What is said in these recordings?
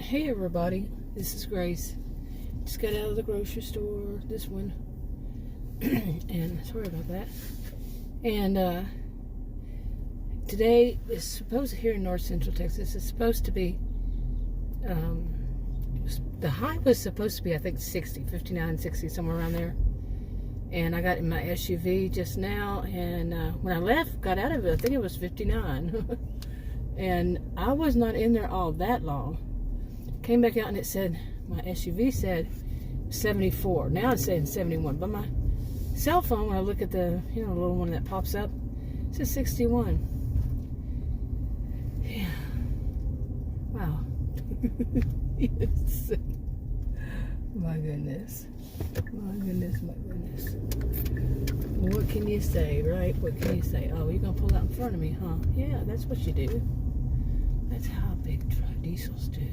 Hey everybody, this is Grace. Just got out of the grocery store, this one, and sorry about that. And today is supposed to, here in North Central Texas, it's supposed to be, the high was supposed to be, I think, 60, 59, 60, somewhere around there. And I got in my SUV just now, and when I got out of it, I think it was 59. And I was not in there all that long. Came back out and it said, my SUV said 74. Now it's saying 71. But my cell phone, when I look at the, the little one that pops up, it says 61. Yeah. Wow. Yes. My goodness. My goodness, my goodness. What can you say, right? What can you say? Oh, you're going to pull out in front of me, huh? Yeah, that's what you do. That's how big diesels do.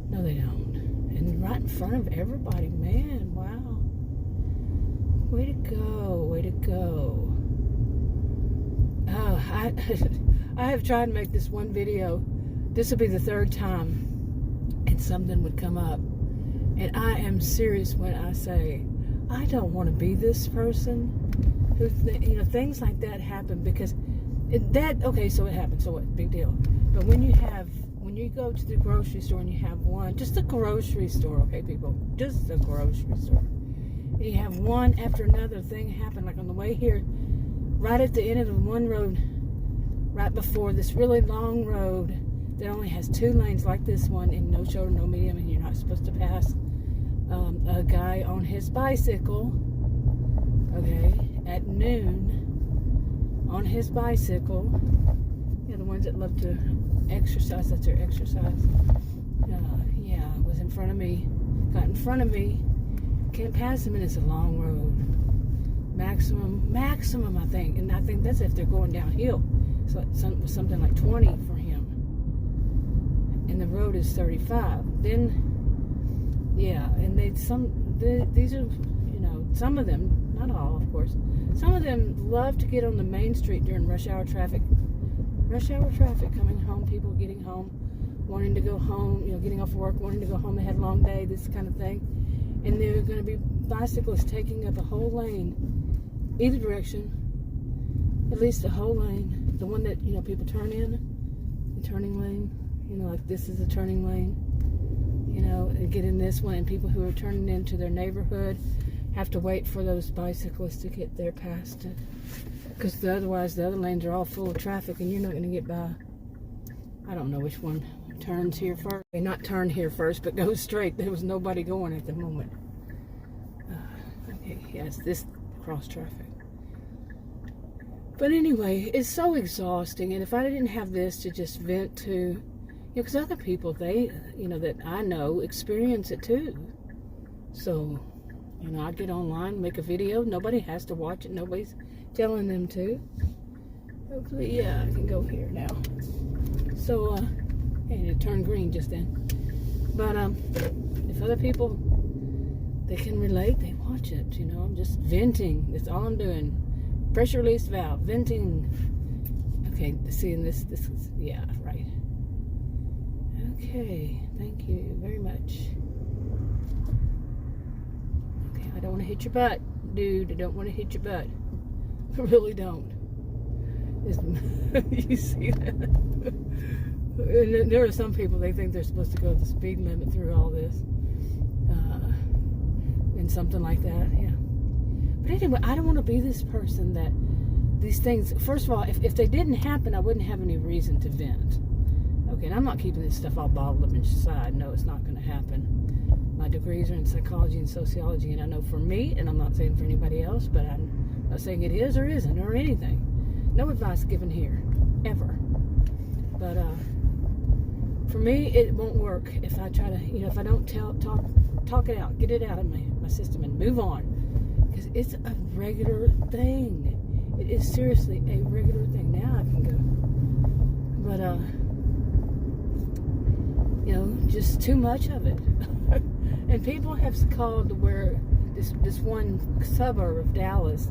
No, they don't. And right in front of everybody, man, wow. Way to go, way to go. Oh, I have tried to make this one video. This will be the third time, and something would come up. And I am serious when I say, I don't want to be this person. Who, things like that happen because okay, so it happened, so what, big deal. But when you go to the grocery store and you have one, just a grocery store, okay, people, just a grocery store, and you have one after another thing happen, like on the way here, right at the end of the one road, right before this really long road that only has 2 lanes like this one, and no shoulder, no medium, and you're not supposed to pass, a guy on his bicycle, okay, at noon, on his bicycle, the ones that love to exercise, that's their exercise. Was in front of me, got in front of me, can't pass him, and it's a long road. Maximum, I think, and I think that's if they're going downhill. So it was something like 20 for him, and the road is 35. Then, and these are, some of them, not all, of course. Some of them love to get on the main street during rush hour traffic. Rush hour traffic, coming home, people getting home, wanting to go home, getting off work, wanting to go home. They had a long day, this kind of thing. And there are going to be bicyclists taking up a whole lane, either direction, at least a whole lane. The one that, people turn in, the turning lane, like this is a turning lane, and get in this one. And people who are turning into their neighborhood have to wait for those bicyclists to get there past it. Because otherwise the other lanes are all full of traffic and you're not going to get by. I don't know which one turns here first. Not turn here first, but go straight. There was nobody going at the moment. Okay, yes, this cross traffic. But anyway, it's so exhausting. And if I didn't have this to just vent to, because other people, they, that I know experience it too. So, I get online, make a video. Nobody has to watch it. Nobody's telling them to. Hopefully, I can go here now. So, and it turned green just then. But if other people, they can relate, they watch it. I'm just venting. That's all I'm doing. Pressure release valve, venting. Okay, seeing this is, right. Okay, thank you very much. Okay, I don't want to hit your butt, dude. I don't want to hit your butt. I really don't. You see that? And there are some people, they think they're supposed to go the speed limit through all this. And something like that, yeah. But anyway, I don't want to be this person that these things, first of all, if they didn't happen, I wouldn't have any reason to vent. Okay, and I'm not keeping this stuff all bottled up inside. No, it's not going to happen. My degrees are in psychology and sociology, and I know for me, and I'm not saying for anybody else, but I'm not saying it is or isn't or anything. No advice given here, ever. But for me, it won't work if I try to, if I don't talk it out, get it out of my system and move on. Because it's a regular thing. It is seriously a regular thing. Now I can go. But, just too much of it. And people have called where this one suburb of Dallas,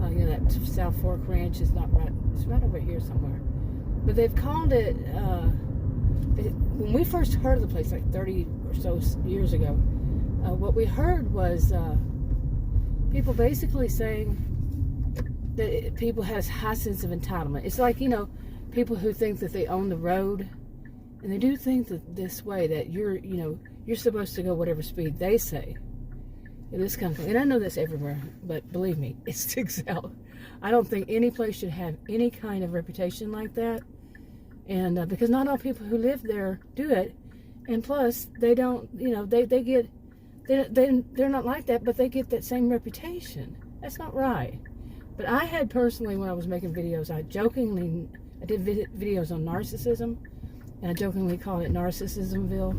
that South Fork Ranch is not right. It's right over here somewhere. But they've called it when we first heard of the place, like 30 or so years ago, what we heard was people basically saying that people has high sense of entitlement. It's like, people who think that they own the road, and they do think that this way, that you're supposed to go whatever speed they say. This company, and I know that's everywhere, but believe me, it sticks out. I don't think any place should have any kind of reputation like that, and because not all people who live there do it, and plus they don't, they're not like that, but they get that same reputation. That's not right. But I had personally, when I was making videos, I did videos on narcissism, and I jokingly call it Narcissismville.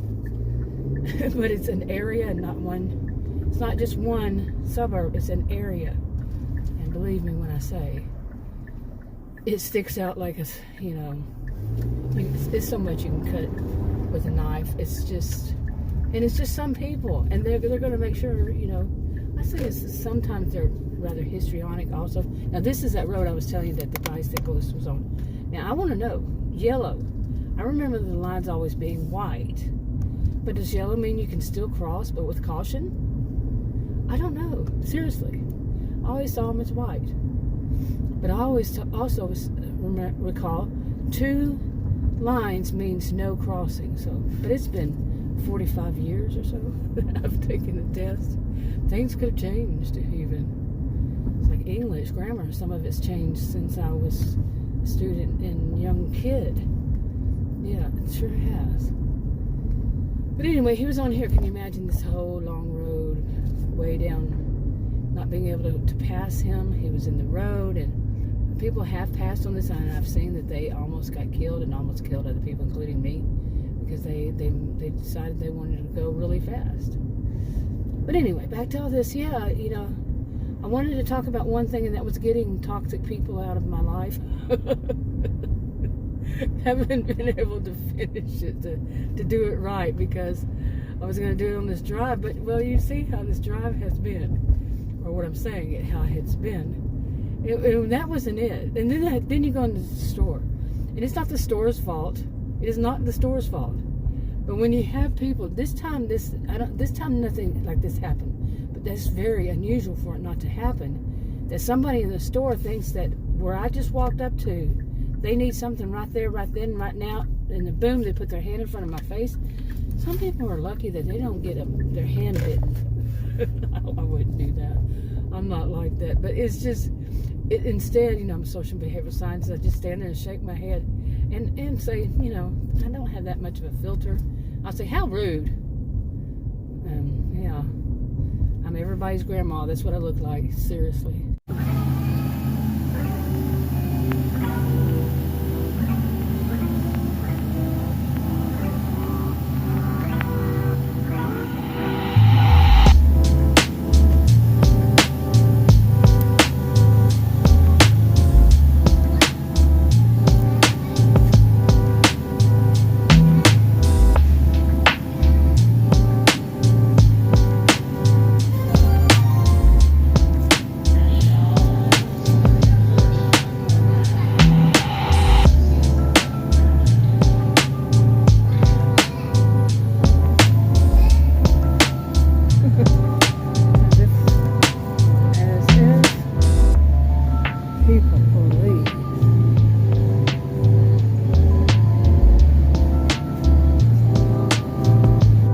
But it's an area and not one. It's not just one suburb, it's an area. And believe me when I say, it sticks out like it's so much you can cut with a knife. It's just some people, and they're going to make sure, I say sometimes they're rather histrionic also. Now this is that road I was telling you that the bicyclist was on. Now I want to know, yellow. I remember the lines always being white. But does yellow mean you can still cross, but with caution? I don't know. Seriously. I always saw them as white. But I always also recall 2 lines means no crossing. So, but it's been 45 years or so that I've taken the test. Things could have changed even. It's like English, grammar. Some of it's changed since I was a student and young kid. Yeah, it sure has. But anyway, he was on here. Can you imagine this whole long road way down, not being able to pass him? He was in the road, and people have passed on this side, and I've seen that they almost got killed and almost killed other people, including me, because they decided they wanted to go really fast. But anyway, back to all this. Yeah, I wanted to talk about one thing, and that was getting toxic people out of my life. Haven't been able to finish it, to do it right, because I was going to do it on this drive, but well, you see how this drive has been, or what I'm saying, how it's been. That wasn't it. And then you go into the store, and it's not the store's fault. It is not the store's fault. But when you have people, this time nothing like this happened, but that's very unusual for it not to happen. That somebody in the store thinks that where I just walked up to, they need something right there, right then, right now, and then boom, they put their hand in front of my face. Some people are lucky that they don't get their hand bitten. I wouldn't do that. I'm not like that. But it's just, instead, I'm a social behavioral scientist. I just stand there and shake my head and say, I don't have that much of a filter. I'll say, how rude. Yeah, I'm everybody's grandma. That's what I look like, seriously.